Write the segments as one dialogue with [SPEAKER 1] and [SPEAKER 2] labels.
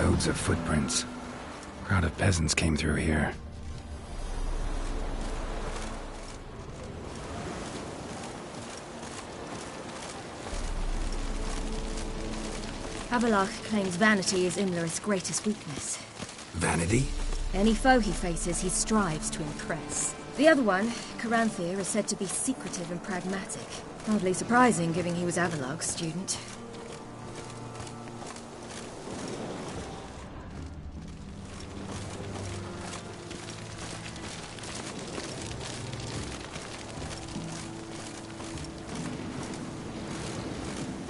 [SPEAKER 1] Loads of footprints. Crowd of peasants came through here.
[SPEAKER 2] Abelard claims vanity is Imlerith's greatest weakness.
[SPEAKER 1] Vanity?
[SPEAKER 2] Any foe he faces, he strives to impress. The other one, Caranthir, is said to be secretive and pragmatic. Hardly surprising, given he was Avalog's student.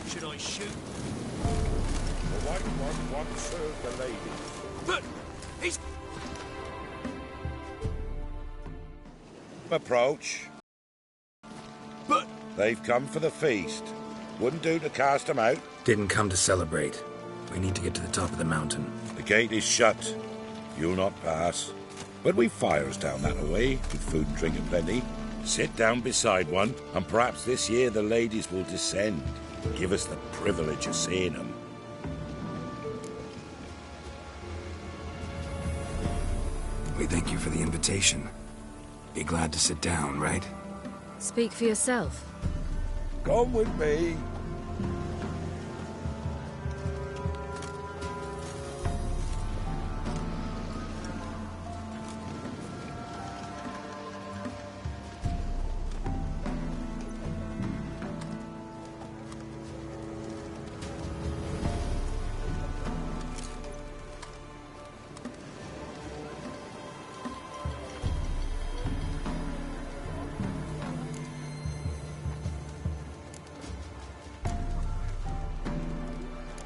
[SPEAKER 3] Should I shoot?
[SPEAKER 4] The white one won't serve the lady.
[SPEAKER 3] But he's...
[SPEAKER 4] Approach.
[SPEAKER 3] But...
[SPEAKER 4] They've come for the feast. Wouldn't do to cast them out.
[SPEAKER 1] Didn't come to celebrate. We need to get to the top of the mountain.
[SPEAKER 4] The gate is shut. You'll not pass. But we've fires down that way, with food and drink aplenty. Sit down beside one, and perhaps this year the ladies will descend. Give us the privilege of seeing them.
[SPEAKER 1] We thank you for the invitation. Be glad to sit down, right?
[SPEAKER 2] Speak for yourself.
[SPEAKER 4] Come with me.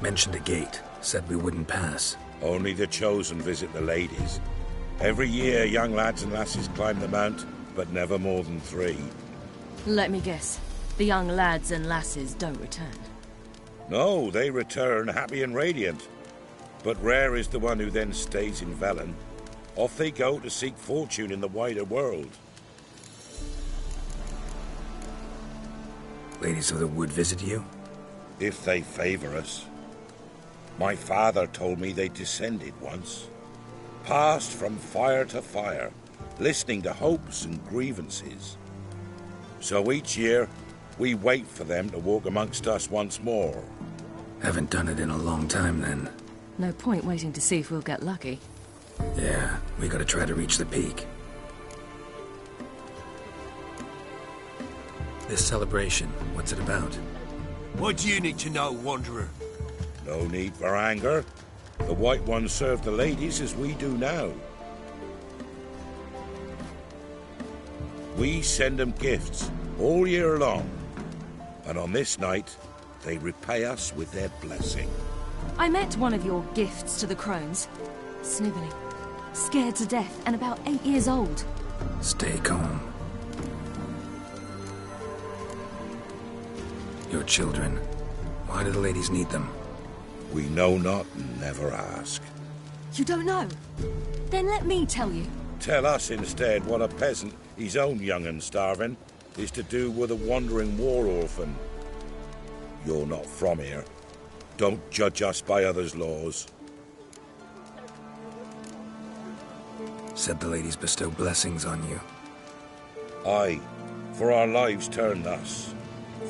[SPEAKER 1] Mentioned a gate. Said we wouldn't pass.
[SPEAKER 4] Only the chosen visit the ladies. Every year, young lads and lasses climb the mount, but never more than 3.
[SPEAKER 2] Let me guess. The young lads and lasses don't return.
[SPEAKER 4] No, they return happy and radiant. But rare is the one who then stays in Velen. Off they go to seek fortune in the wider world.
[SPEAKER 1] Ladies of the Wood visit you?
[SPEAKER 4] If they favor us. My father told me they descended once. Passed from fire to fire, listening to hopes and grievances. So each year, we wait for them to walk amongst us once more.
[SPEAKER 1] Haven't done it in a long time, then.
[SPEAKER 2] No point waiting to see if we'll get lucky.
[SPEAKER 1] Yeah, we gotta try to reach the peak. This celebration, what's it about?
[SPEAKER 3] What do you need to know, Wanderer?
[SPEAKER 4] No need for anger. The White Ones serve the ladies as we do now. We send them gifts all year long. And on this night, they repay us with their blessing.
[SPEAKER 2] I met one of your gifts to the crones. Snivelling. Scared to death and about 8 years old.
[SPEAKER 1] Stay calm. Your children. Why do the ladies need them?
[SPEAKER 4] We know not and never ask.
[SPEAKER 2] You don't know? Then let me tell you.
[SPEAKER 4] Tell us instead what a peasant, his own young and starving, is to do with a wandering war orphan. You're not from here. Don't judge us by others' laws.
[SPEAKER 1] Said the ladies bestow blessings on you.
[SPEAKER 4] Aye, for our lives turn thus.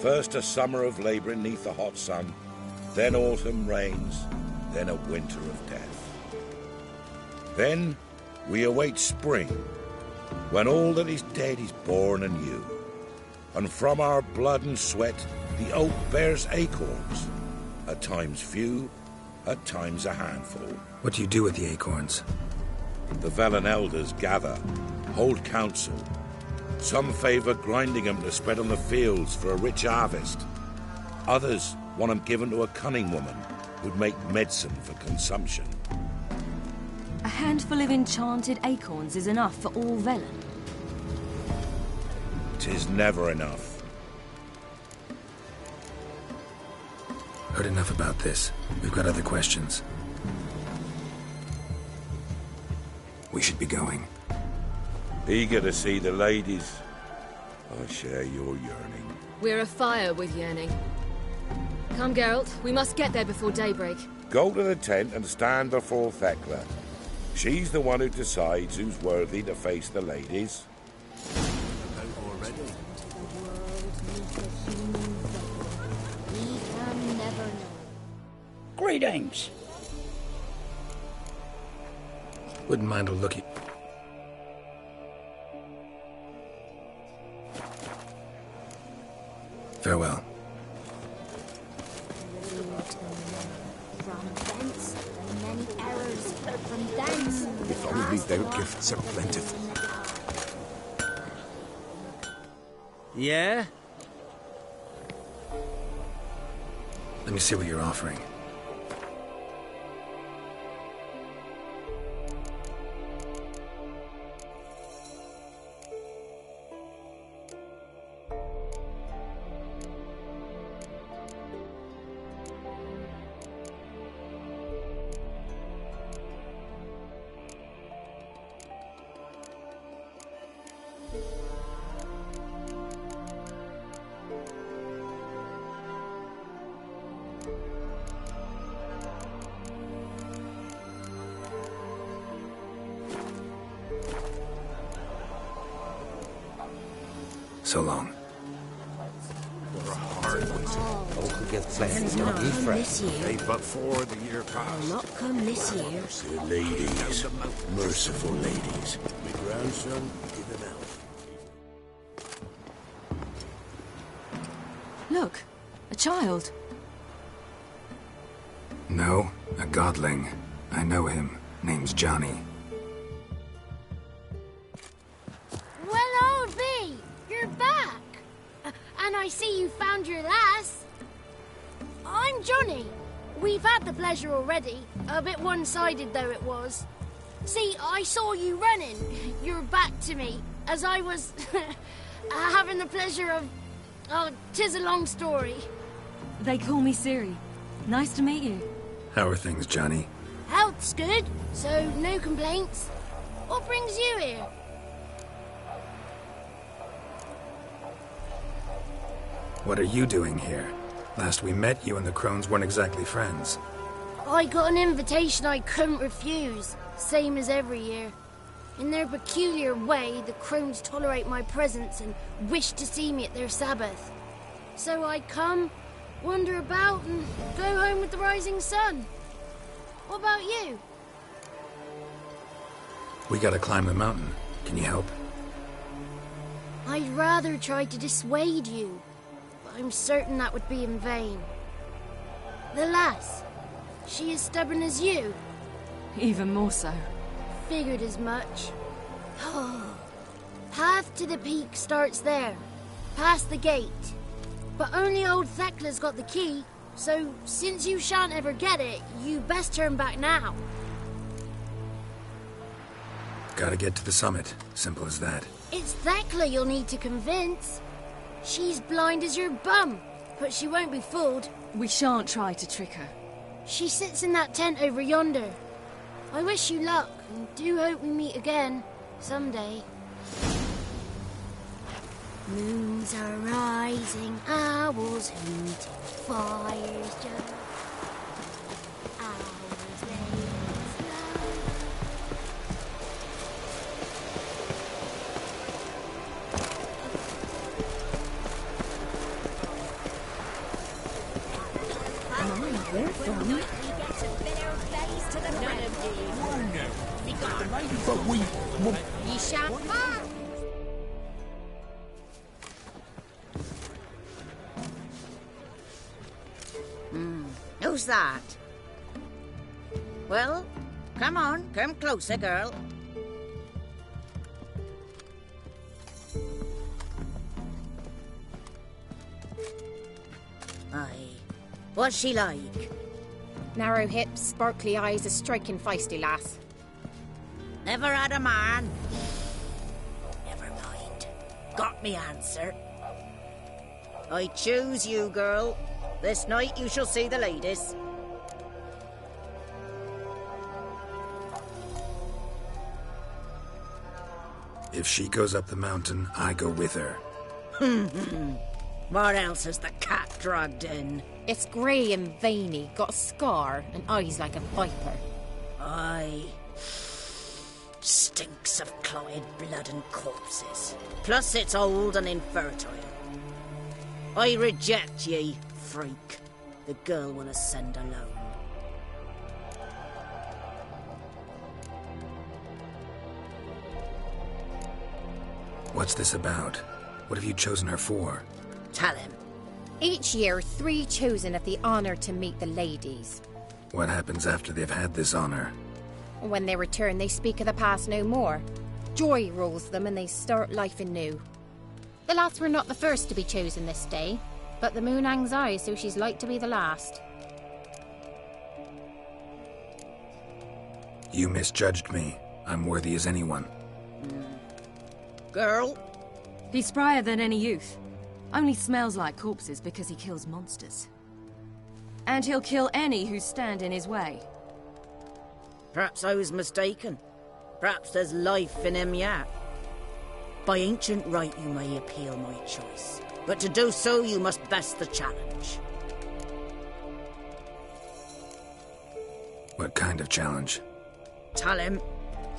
[SPEAKER 4] First a summer of labouring neath the hot sun, then autumn rains, then a winter of death. Then we await spring, when all that is dead is born anew. And from our blood and sweat the oak bears acorns, at times few, at times a handful.
[SPEAKER 1] What do you do with the acorns?
[SPEAKER 4] The Velen elders gather, hold council. Some favour grinding them to spread on the fields for a rich harvest. Others want them given to a cunning woman who'd make medicine for consumption.
[SPEAKER 2] A handful of enchanted acorns is enough for all Velen.
[SPEAKER 4] 'Tis never enough.
[SPEAKER 1] Heard enough about this. We've got other questions. We should be going.
[SPEAKER 4] Eager to see the ladies. I share your yearning.
[SPEAKER 2] We're afire with yearning. Come, Geralt. We must get there before daybreak.
[SPEAKER 4] Go to the tent and stand before Thekla. She's the one who decides who's worthy to face the ladies.
[SPEAKER 5] Greetings.
[SPEAKER 1] Wouldn't mind a looky. Farewell. If only their gifts are plentiful.
[SPEAKER 3] Yeah?
[SPEAKER 1] Let me see what you're offering. So long. Day but for the year past.
[SPEAKER 2] Not come this year.
[SPEAKER 1] The ladies, merciful ladies. My grandson, give him out.
[SPEAKER 2] Look, a child.
[SPEAKER 1] No, a godling. I know him. Name's Johnny.
[SPEAKER 6] Well, old B, you're back. And I see you found your lass. I'm Johnny. We've had the pleasure already. A bit one-sided though it was. See, I saw you running. Your back to me. As I was having the pleasure of... Oh, 'tis a long story.
[SPEAKER 2] They call me Siri. Nice to meet you.
[SPEAKER 1] How are things, Johnny?
[SPEAKER 6] Health's good, so no complaints. What brings you here?
[SPEAKER 1] What are you doing here? Last we met, you and the Crones weren't exactly friends.
[SPEAKER 6] I got an invitation I couldn't refuse, same as every year. In their peculiar way, the Crones tolerate my presence and wish to see me at their Sabbath. So I come, wander about, and go home with the rising sun. What about you?
[SPEAKER 1] We gotta climb the mountain. Can you help?
[SPEAKER 6] I'd rather try to dissuade you, but I'm certain that would be in vain. The lass, she as stubborn as you?
[SPEAKER 2] Even more so.
[SPEAKER 6] Figured as much. Path to the peak starts there, past the gate. But only old Thekla's got the key, so since you shan't ever get it, you best turn back now.
[SPEAKER 1] Gotta get to the summit. Simple as that.
[SPEAKER 6] It's Thekla you'll need to convince. She's blind as your bum, but she won't be fooled.
[SPEAKER 2] We shan't try to trick her.
[SPEAKER 6] She sits in that tent over yonder. I wish you luck, and do hope we meet again, someday. Moons are rising, owls hooting, fires just... Owls laying slow.
[SPEAKER 2] Where from?
[SPEAKER 1] But we...
[SPEAKER 6] You shan't fire!
[SPEAKER 7] Who's that? Well, come on, come closer, girl. Aye. What's she like?
[SPEAKER 8] Narrow hips, sparkly eyes, a striking feisty lass.
[SPEAKER 7] Never had a man. Never mind. Got me answer. I choose you, girl. This night you shall see the ladies.
[SPEAKER 1] If she goes up the mountain, I go with her.
[SPEAKER 7] What else has the cat dragged in?
[SPEAKER 8] It's grey and veiny, got a scar, and eyes like a viper.
[SPEAKER 7] Aye. Stinks of clotted blood and corpses. Plus it's old and infertile. I reject ye, freak. The girl will ascend alone.
[SPEAKER 1] What's this about? What have you chosen her for?
[SPEAKER 7] Tell him.
[SPEAKER 8] Each year, 3 chosen have the honour to meet the ladies.
[SPEAKER 1] What happens after they've had this honor?
[SPEAKER 8] When they return, they speak of the past no more. Joy rules them and they start life anew. The lads were not the first to be chosen this day, but the moon hangs high, so she's like to be the last.
[SPEAKER 1] You misjudged me. I'm worthy as anyone.
[SPEAKER 7] Girl?
[SPEAKER 2] He's sprier than any youth. Only smells like corpses because he kills monsters. And he'll kill any who stand in his way.
[SPEAKER 7] Perhaps I was mistaken. Perhaps there's life in him yet. By ancient right you may appeal my choice, but to do so you must best the challenge.
[SPEAKER 1] What kind of challenge?
[SPEAKER 7] Tell him.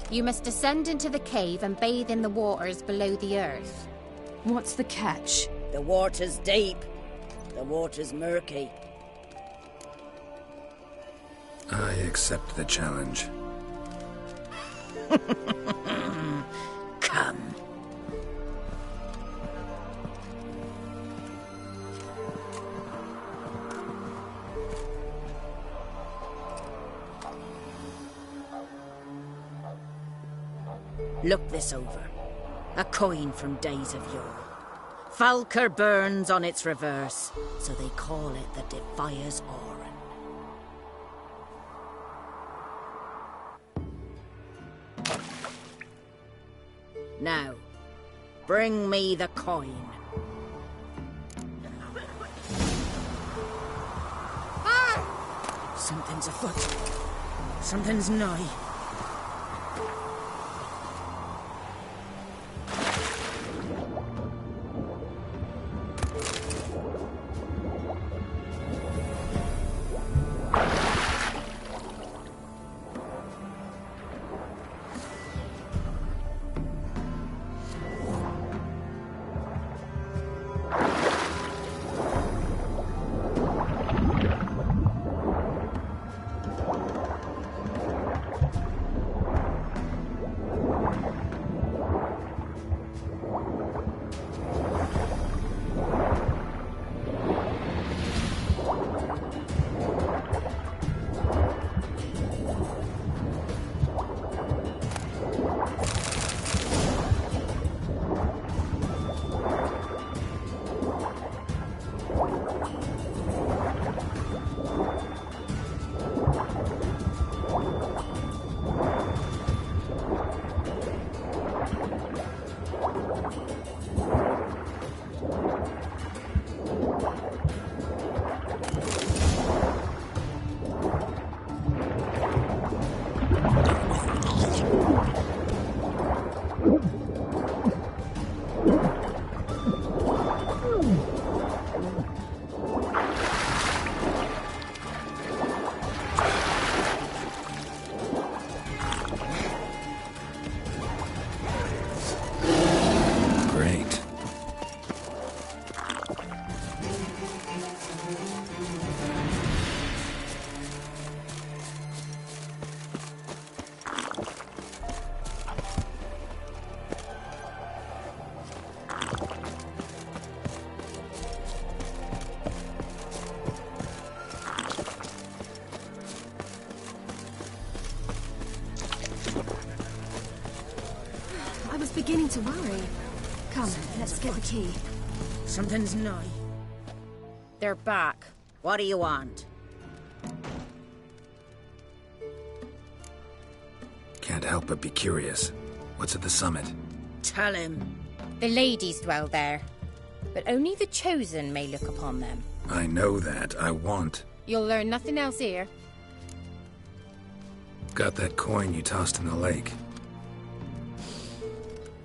[SPEAKER 8] You must descend into the cave and bathe in the waters below the earth.
[SPEAKER 2] What's the catch?
[SPEAKER 7] The water's deep. The water's murky.
[SPEAKER 1] I accept the challenge.
[SPEAKER 7] Come. Look this over. A coin from days of yore. Falker burns on its reverse, so they call it the Defier's Oran. Now, bring me the coin. Something's afoot. Something's nigh.
[SPEAKER 2] Beginning to worry. Come, let's get the key.
[SPEAKER 7] Something's nigh.
[SPEAKER 8] They're back.
[SPEAKER 7] What do you want?
[SPEAKER 1] Can't help but be curious. What's at the summit?
[SPEAKER 7] Tell him.
[SPEAKER 8] The ladies dwell there, but only the chosen may look upon them.
[SPEAKER 1] I know that. I want.
[SPEAKER 8] You'll learn nothing else here.
[SPEAKER 1] Got that coin you tossed in the lake.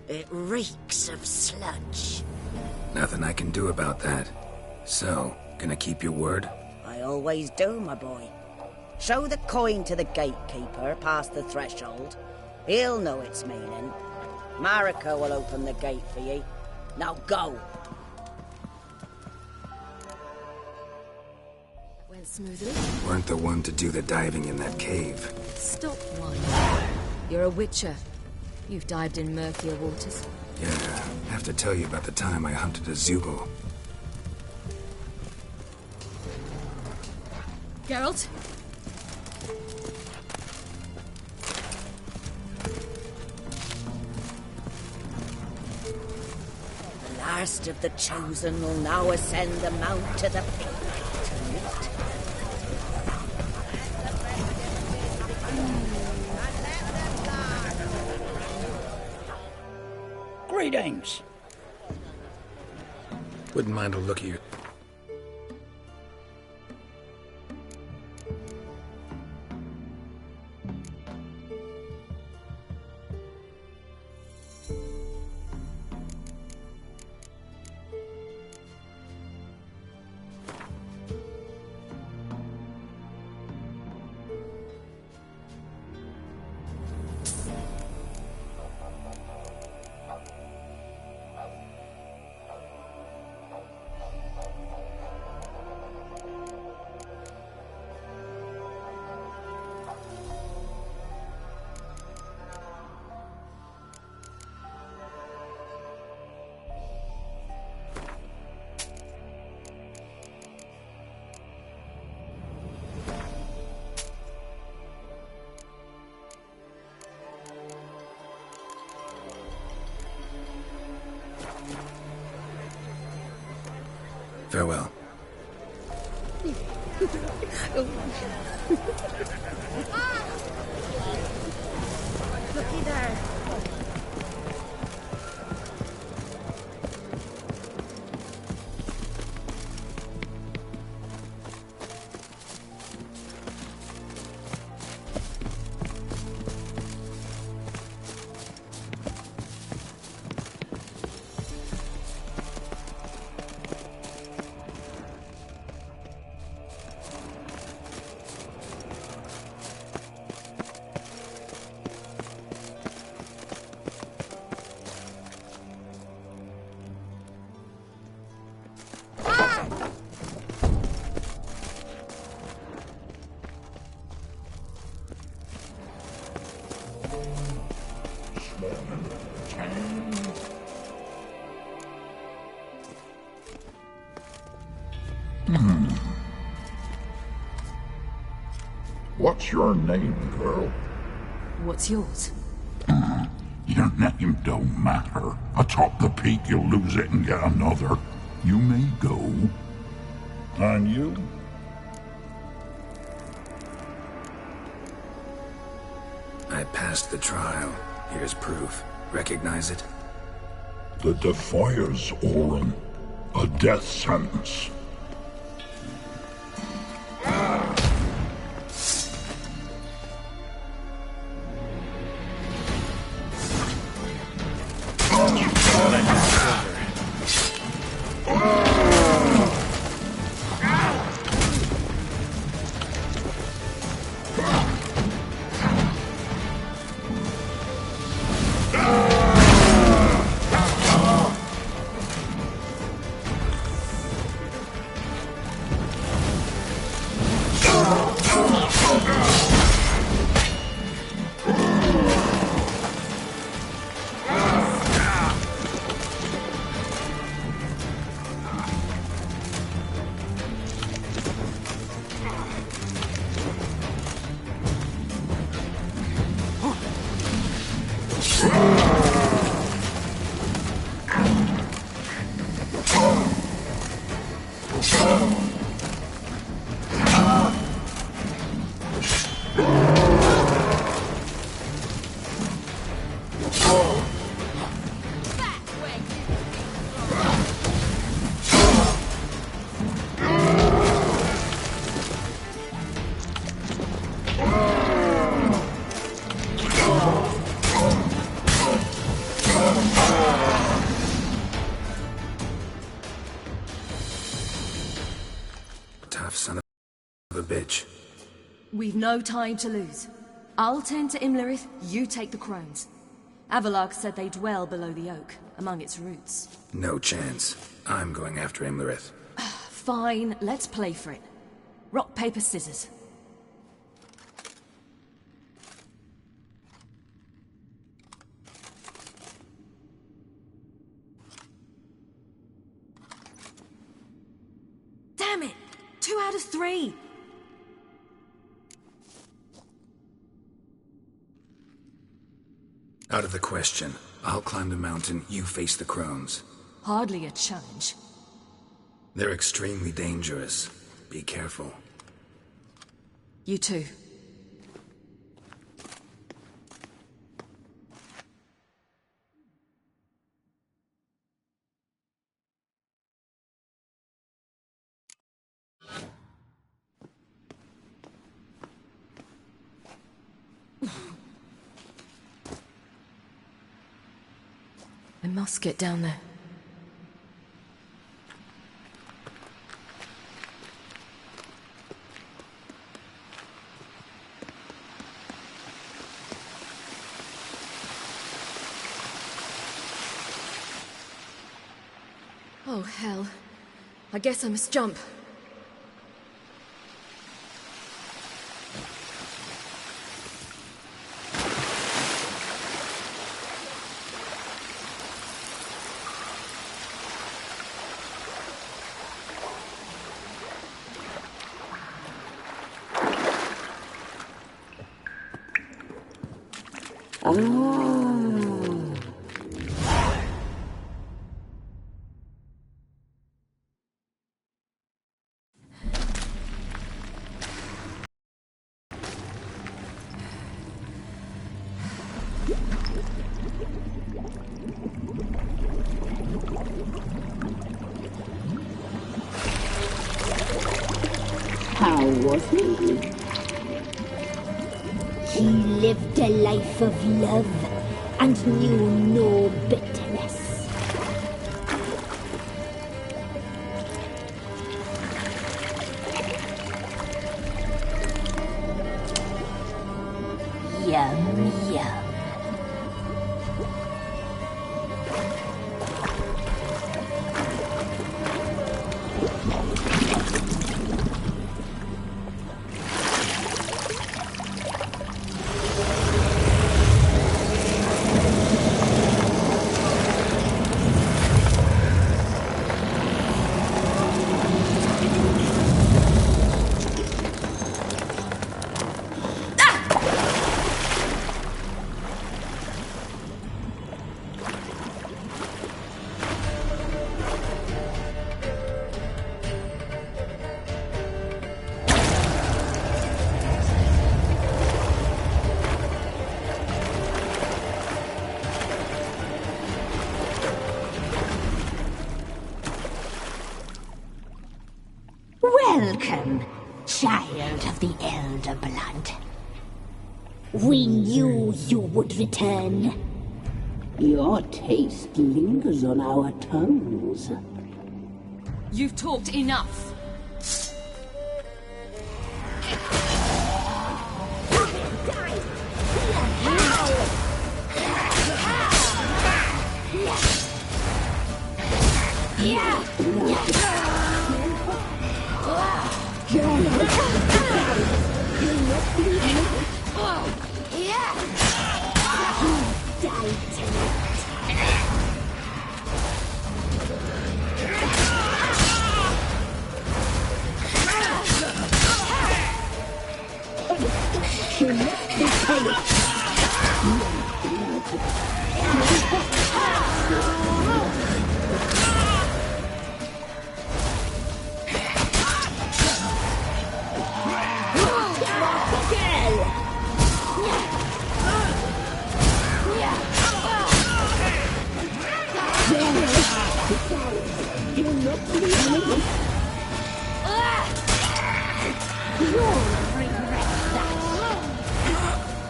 [SPEAKER 7] It reeks of sludge.
[SPEAKER 1] Nothing I can do about that. So, gonna keep your word?
[SPEAKER 7] I always do, my boy. Show the coin to the gatekeeper past the threshold. He'll know its meaning. Marika will open the gate for ye. Now go.
[SPEAKER 2] Went smoothly.
[SPEAKER 1] Weren't the one to do the diving in that cave.
[SPEAKER 2] Stop one. You're a witcher. You've dived in murkier waters.
[SPEAKER 1] Yeah, I have to tell you about the time I hunted a Zeugle.
[SPEAKER 2] Geralt?
[SPEAKER 7] The last of the chosen will now ascend the mount to the peak.
[SPEAKER 5] Greetings.
[SPEAKER 1] Wouldn't mind a look at your... Farewell.
[SPEAKER 7] Looky there.
[SPEAKER 9] What's your name, girl?
[SPEAKER 2] What's yours?
[SPEAKER 9] Your name don't matter. Atop the peak, you'll lose it and get another. You may go. And you?
[SPEAKER 1] I passed the trial. Here's proof. Recognize it?
[SPEAKER 9] The Defier's Orin. A death sentence.
[SPEAKER 1] bitch.
[SPEAKER 2] We've no time to lose. I'll tend to Imlerith, you take the crones. Avalok said they dwell below the oak, among its roots.
[SPEAKER 1] No chance. I'm going after Imlerith.
[SPEAKER 2] Fine, let's play for it. Rock, paper, scissors. Damn it! 2 out of 3!
[SPEAKER 1] Out of the question. I'll climb the mountain, you face the crones.
[SPEAKER 2] Hardly a challenge.
[SPEAKER 1] They're extremely dangerous. Be careful.
[SPEAKER 2] You too. I must get down there. Oh, hell. I guess I must jump.
[SPEAKER 5] How was he? He lived a life of love and knew no bitterness. Yum, yum. Welcome, child of the Elder Blood. We knew you would return. Your taste lingers on our tongues.
[SPEAKER 2] You've talked enough.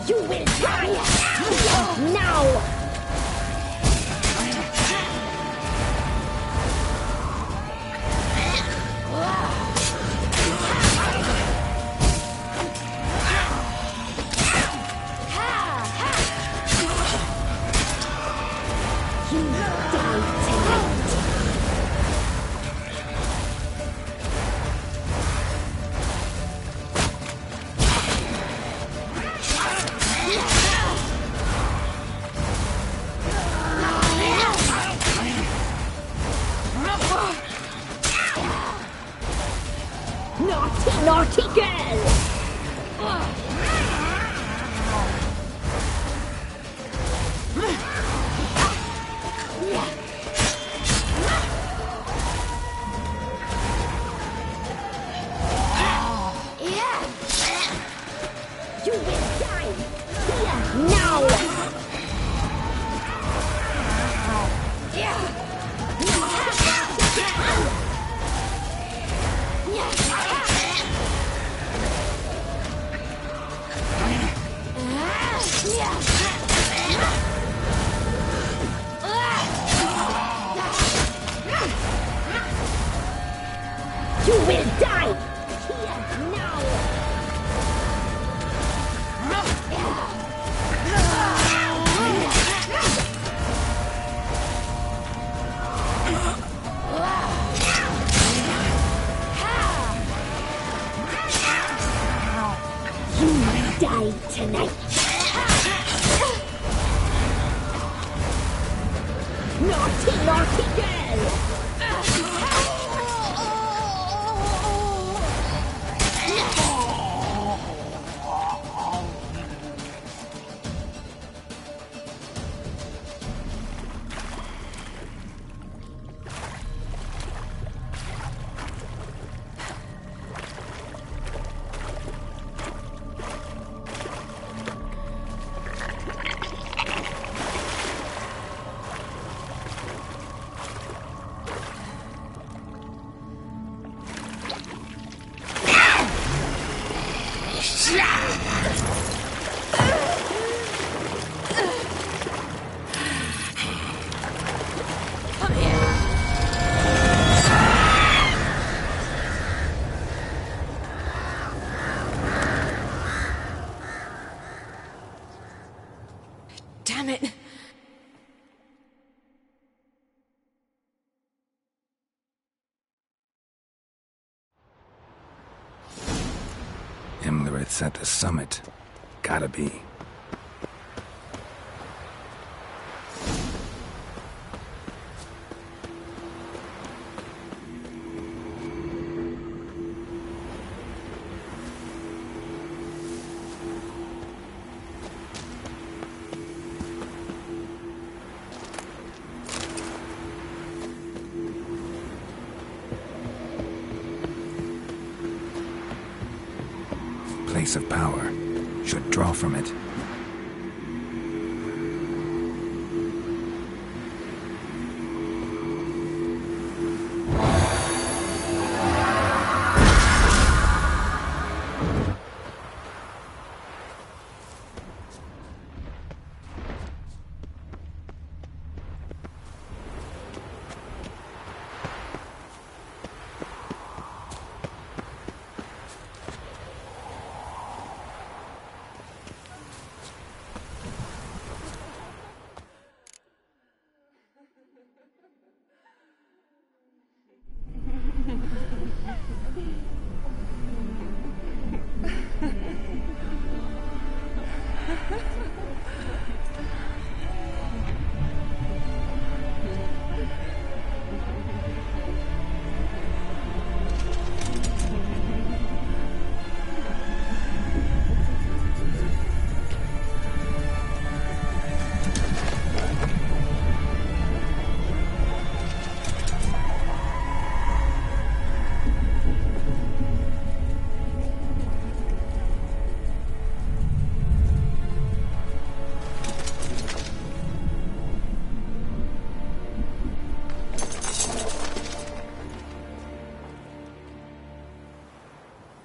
[SPEAKER 5] You will die! You will die here now! You will die tonight! Naughty, naughty girl!
[SPEAKER 2] Damn it!
[SPEAKER 1] Imlerith's at the summit. Gotta be. Place of power. Should draw from it.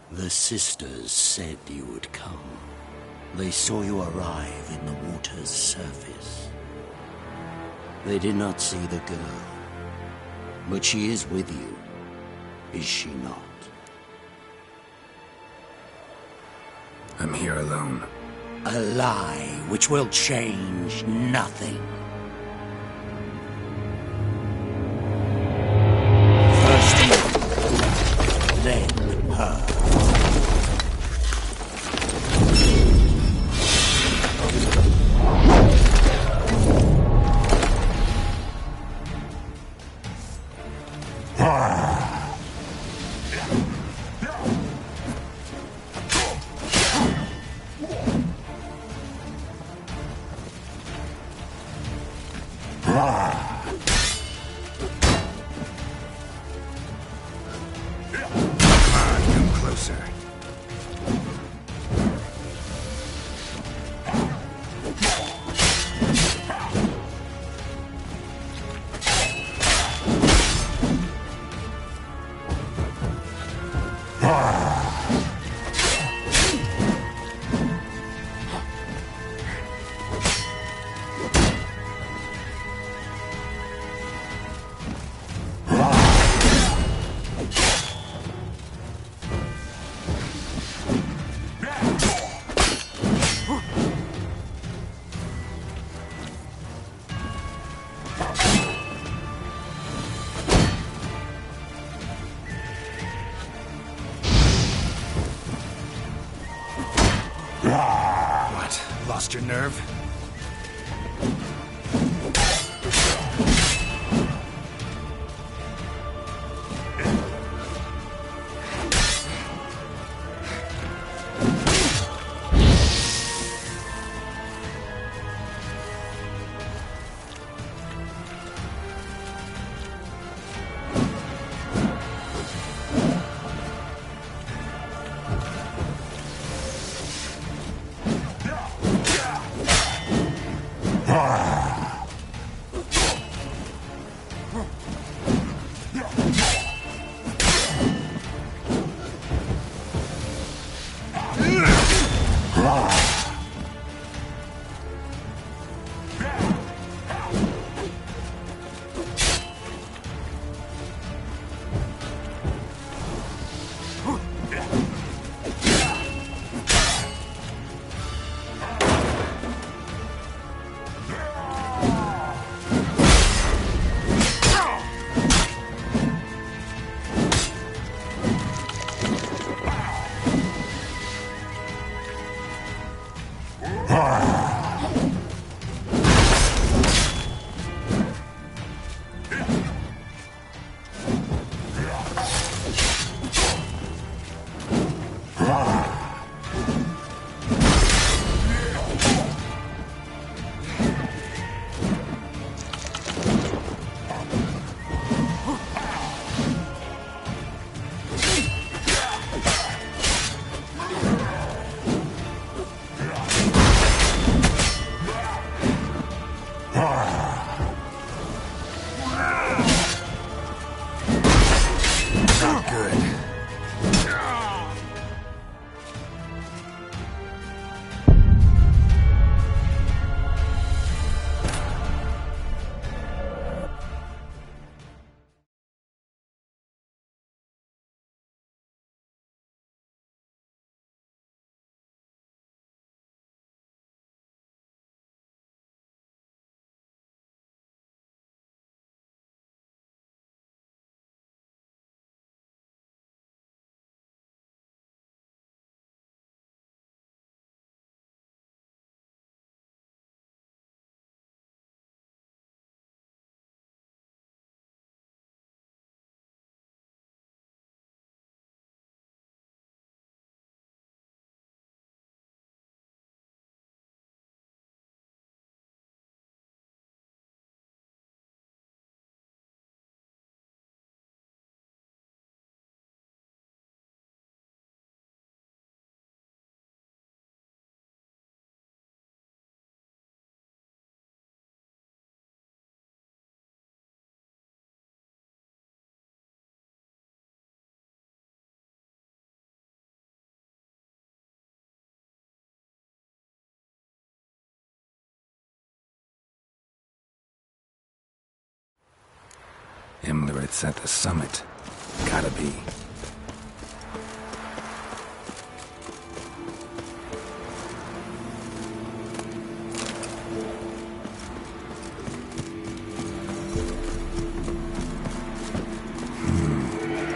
[SPEAKER 10] The sisters said you would come. They saw you arrive in the water's surface. They did not see the girl. But she is with you, is she not?
[SPEAKER 1] I'm here alone.
[SPEAKER 10] A lie which will change nothing. First you, then her.
[SPEAKER 1] Come closer. Lost your nerve? Himmlerit's at the summit. Gotta be.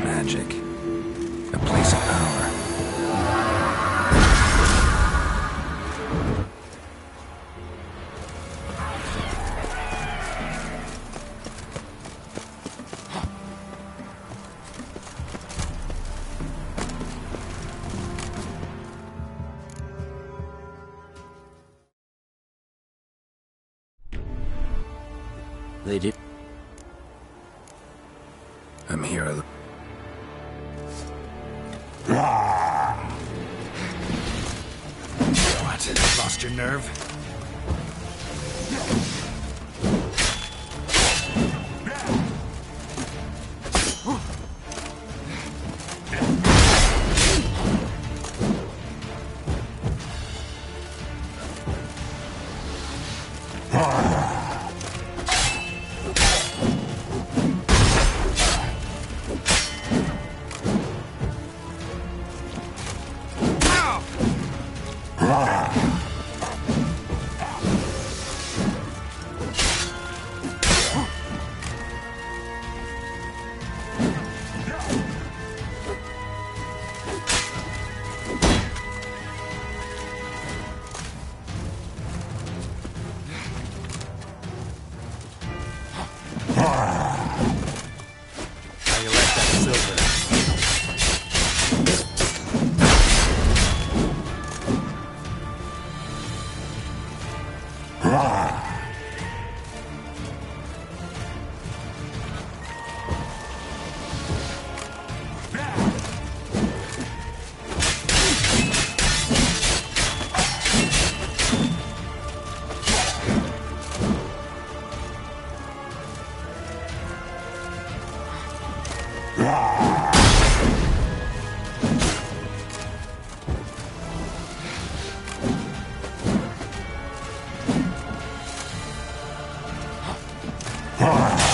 [SPEAKER 1] Magic. A place of power.
[SPEAKER 10] They did.
[SPEAKER 1] I'm here. What? Lost your nerve?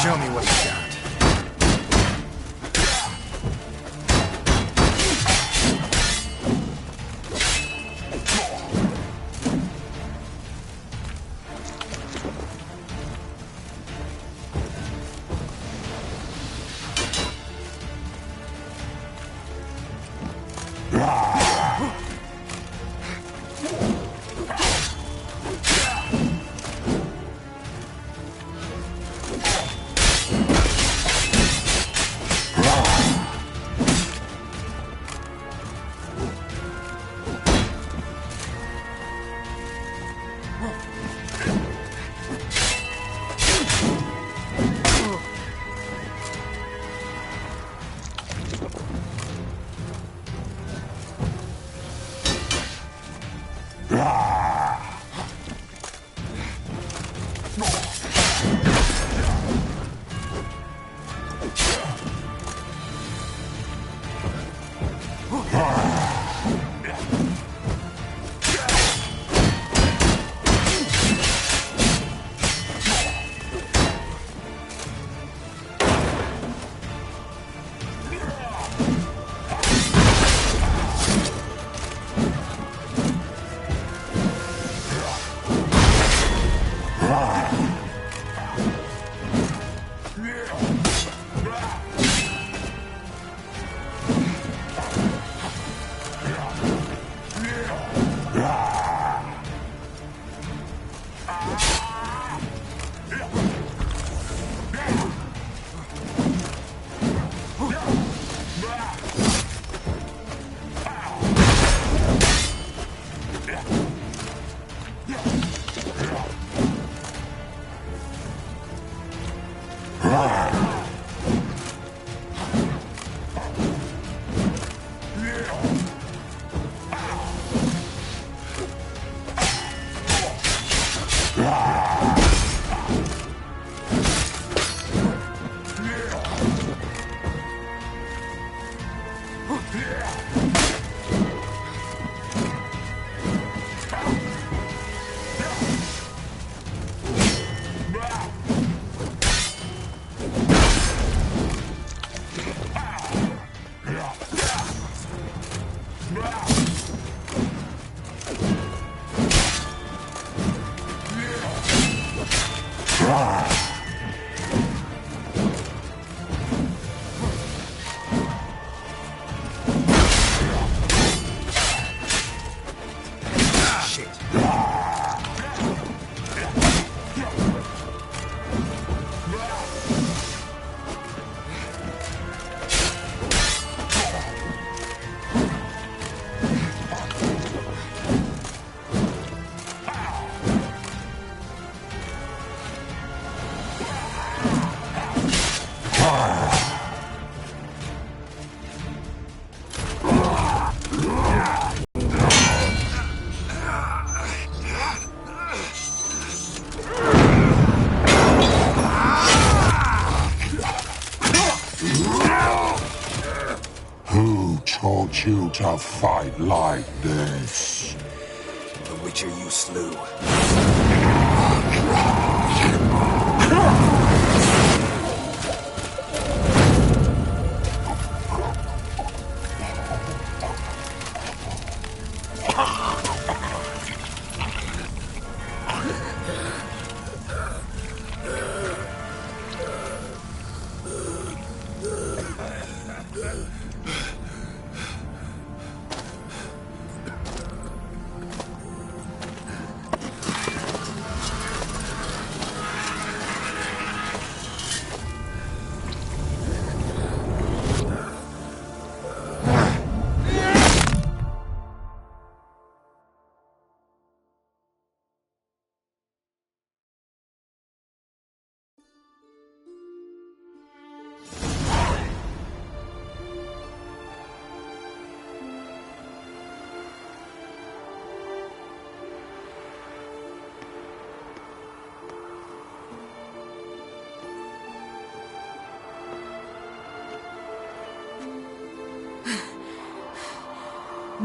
[SPEAKER 1] Show me what you got.
[SPEAKER 9] Taught you to fight like this?
[SPEAKER 1] The Witcher you slew.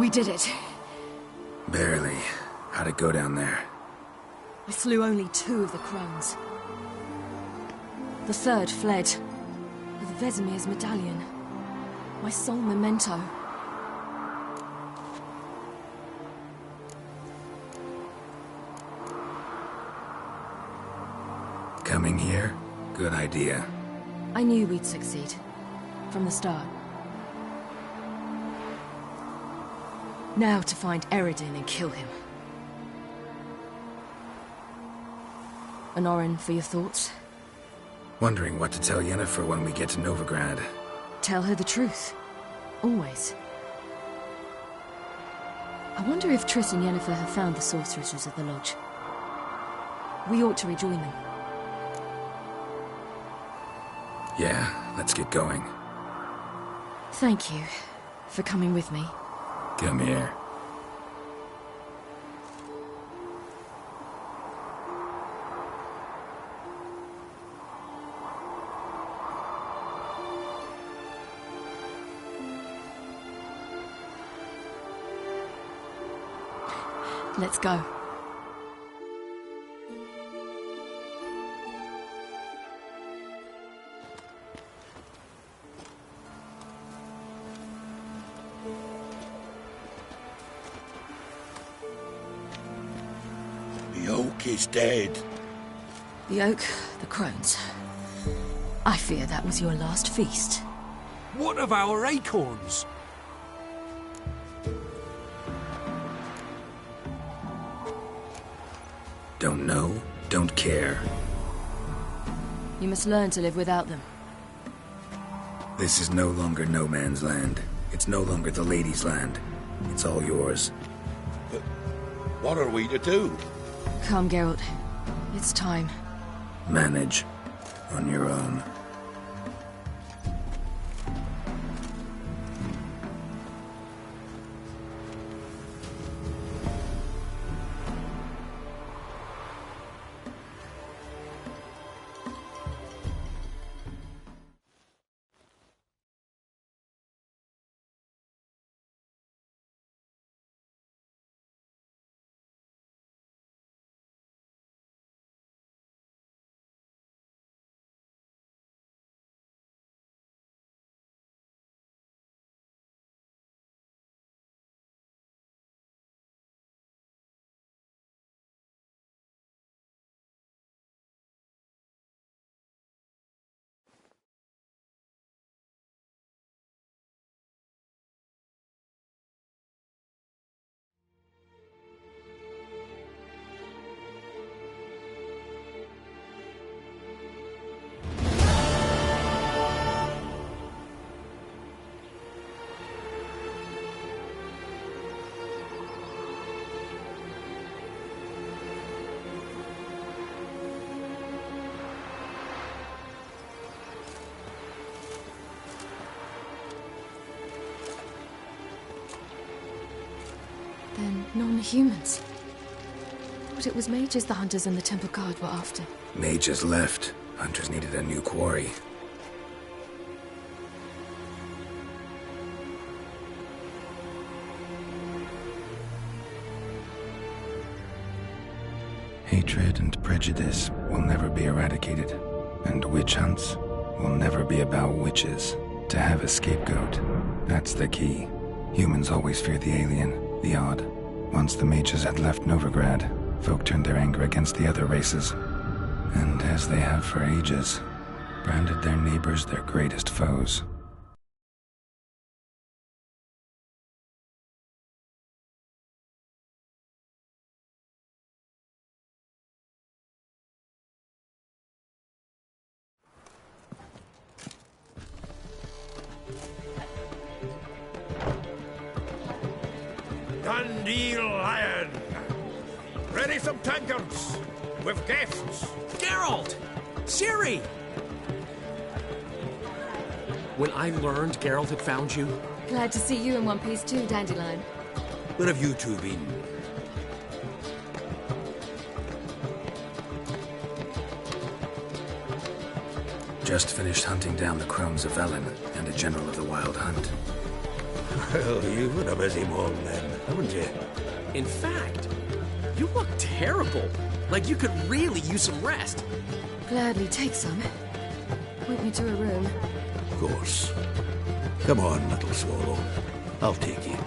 [SPEAKER 2] We did it.
[SPEAKER 1] Barely. How'd it go down there?
[SPEAKER 2] I slew only 2 of the crones. The third fled with Vesemir's medallion. My sole memento.
[SPEAKER 1] Coming here? Good idea.
[SPEAKER 2] I knew we'd succeed. From the start. Now to find Eredin and kill him. Honorin, for your thoughts?
[SPEAKER 1] Wondering what to tell Yennefer when we get to Novigrad.
[SPEAKER 2] Tell her the truth. Always. I wonder if Triss and Yennefer have found the sorceresses of the Lodge. We ought to rejoin them.
[SPEAKER 1] Yeah, let's get going.
[SPEAKER 2] Thank you for coming with me.
[SPEAKER 1] Come here.
[SPEAKER 2] Let's go.
[SPEAKER 4] The oak is dead.
[SPEAKER 2] The oak, the crones. I fear that was your last feast.
[SPEAKER 3] What of our acorns?
[SPEAKER 1] Don't know, don't care.
[SPEAKER 2] You must learn to live without them.
[SPEAKER 1] This is no longer no man's land. It's no longer the lady's land. It's all yours.
[SPEAKER 4] But what are we to do?
[SPEAKER 2] Come, Geralt. It's time.
[SPEAKER 1] Manage. On your own.
[SPEAKER 2] Then non-humans. Thought it was mages the hunters and the temple guard were after.
[SPEAKER 1] Mages left. Hunters needed a new quarry. Hatred and prejudice will never be eradicated, and witch hunts will never be about witches. To have a scapegoat, that's the key. Humans always fear the alien, the odd. Once the mages had left Novigrad, folk turned their anger against the other races, and as they have for ages, branded their neighbors their greatest foes.
[SPEAKER 11] Dandelion! Ready some tankards with guests.
[SPEAKER 3] Geralt! Ciri! When I learned Geralt had found you...
[SPEAKER 2] Glad to see you in one piece too, Dandelion.
[SPEAKER 3] Where have you two been?
[SPEAKER 1] Just finished hunting down the crones of Velen and a general of the Wild Hunt.
[SPEAKER 3] Well, you've been a busy morning then, haven't you?
[SPEAKER 12] In fact, you look terrible. Like you could really use some rest.
[SPEAKER 2] Gladly take some. Point me to a room.
[SPEAKER 3] Of course. Come on, little swallow. I'll take you.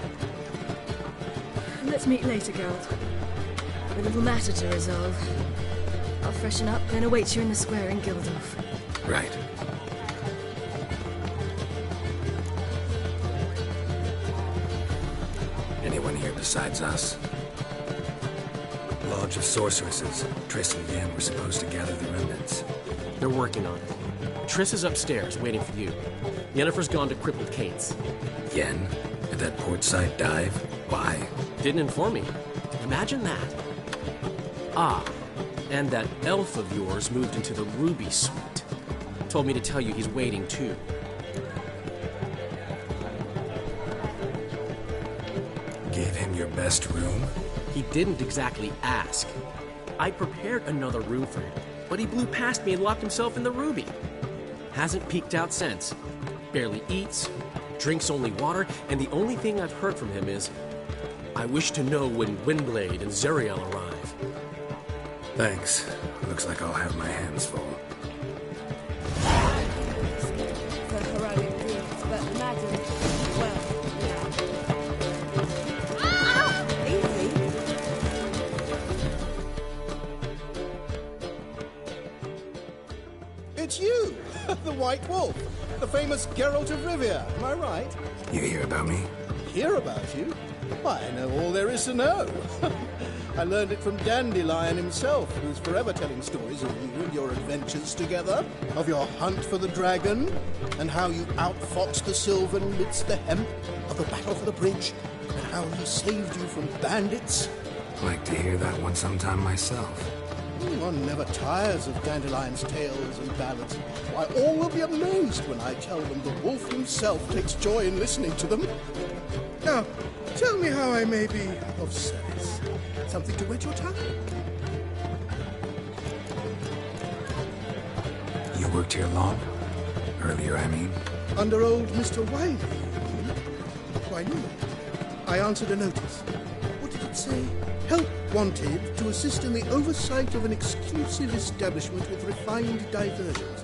[SPEAKER 2] Let's meet later, Geralt. A little matter to resolve. I'll freshen up, then await you in the square in Gildorf.
[SPEAKER 1] Right. Anyone here besides us? Lodge of Sorceresses. Triss and Yen were supposed to gather the remnants.
[SPEAKER 12] They're working on it. Triss is upstairs, waiting for you. Yennefer's gone to crippled Kate's.
[SPEAKER 1] Yen? At that portside dive? Why?
[SPEAKER 12] Didn't inform me. Imagine that. Ah, and that elf of yours moved into the Ruby Suite. Told me to tell you he's waiting too.
[SPEAKER 1] Gave him your best room?
[SPEAKER 12] He didn't exactly ask. I prepared another room for him, but he blew past me and locked himself in the Ruby. Hasn't peeked out since. Barely eats, drinks only water, and the only thing I've heard from him is, I wish to know when Windblade and Zeriel arrive.
[SPEAKER 1] Thanks. Looks like I'll have my hands full.
[SPEAKER 13] For heroic deeds, but madam, well, easy.
[SPEAKER 14] It's you, the White Wolf, the famous Geralt of Rivia, am I right?
[SPEAKER 1] You hear about me?
[SPEAKER 14] Hear about you? Why, I know all there is to know. I learned it from Dandelion himself, who's forever telling stories of you and your adventures together, of your hunt for the dragon, and how you outfoxed the Sylvan amidst the hemp, of the battle for the bridge, and how he saved you from bandits.
[SPEAKER 1] Like to hear that one sometime myself.
[SPEAKER 14] One never tires of Dandelion's tales and ballads. Why, all will be amazed when I tell them the wolf himself takes joy in listening to them. Now, tell me how I may be of service. Something to whet your tongue?
[SPEAKER 1] You worked here long? Earlier, I mean.
[SPEAKER 14] Under old Mr. Wiley. Why, no. I answered a notice. What did it say? Help wanted to assist in the oversight of an exclusive establishment with refined diversions.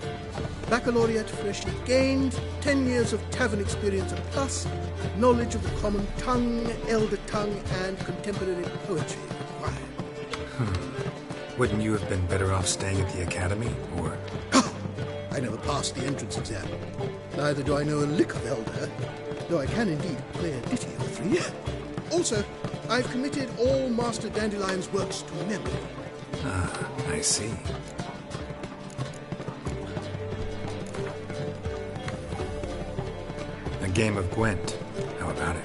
[SPEAKER 14] Baccalaureate freshly gained, 10 years of tavern experience plus, knowledge of the common tongue, elder tongue, and contemporary poetry required.
[SPEAKER 1] Wouldn't you have been better off staying at the academy, or...?
[SPEAKER 14] I never passed the entrance exam. Neither do I know a lick of elder, though I can indeed play a ditty or three. Also, I've committed all Master Dandelion's works to memory.
[SPEAKER 1] Ah, I see. A game of Gwent. How about it?